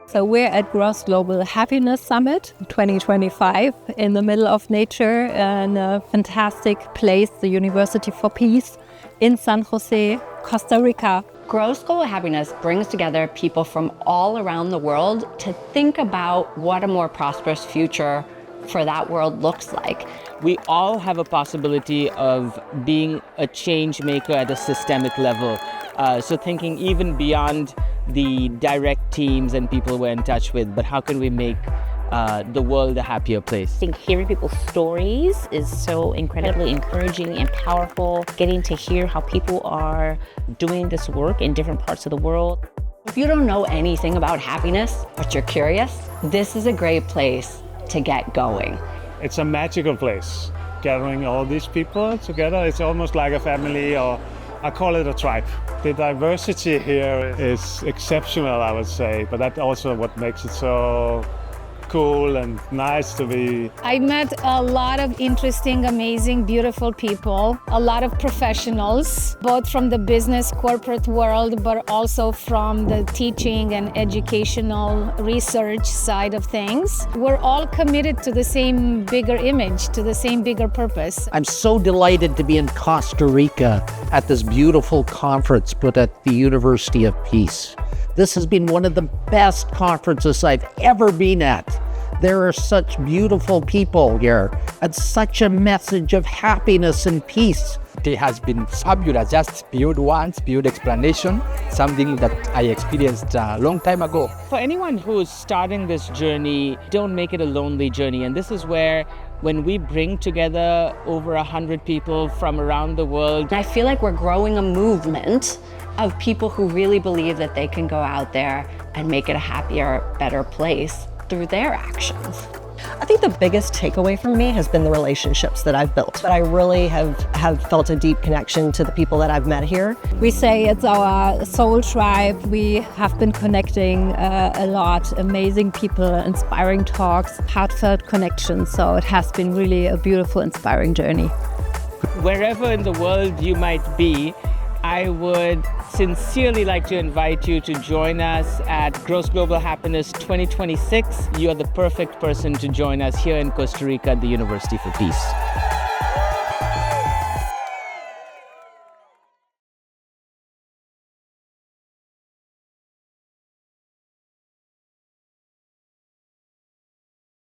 So we're at Gross Global Happiness Summit 2025 in the middle of nature in a fantastic place, the University for Peace in San Jose, Costa Rica. Gross Global Happiness brings together people from all around the world to think about what a more prosperous future for that world looks like. We all have a possibility of being a change maker at a systemic level. So thinking even beyond the direct teams and people we're in touch with, but how can we make the world a happier place? I think hearing people's stories is so incredibly encouraging and powerful. Getting to hear how people are doing this work in different parts of the world. If you don't know anything about happiness, but you're curious, this is a great place to get going. It's a magical place. Gathering all these people together, it's almost like a family, or I call it a tribe. The diversity here is exceptional, I would say, but that's also what makes it so cool and nice to be. I met a lot of interesting, amazing, beautiful people, a lot of professionals, both from the business corporate world, but also from the teaching and educational research side of things. We're all committed to the same bigger image, to the same bigger purpose. I'm so delighted to be in Costa Rica at this beautiful conference put at the University of Peace. This has been one of the best conferences I've ever been at. There are such beautiful people here and such a message of happiness and peace. It has been fabulous, just beautiful explanation, something that I experienced a long time ago. For anyone who's starting this journey, don't make it a lonely journey. And this is where, when we bring together over 100 people from around the world, I feel like we're growing a movement of people who really believe that they can go out there and make it a happier, better place through their actions. I think the biggest takeaway for me has been the relationships that I've built. But I really have felt a deep connection to the people that I've met here. We say it's our soul tribe. We have been connecting a lot, amazing people, inspiring talks, heartfelt connections. So it has been really a beautiful, inspiring journey. Wherever in the world you might be, I would sincerely like to invite you to join us at Gross Global Happiness 2026. You are the perfect person to join us here in Costa Rica at the University for Peace.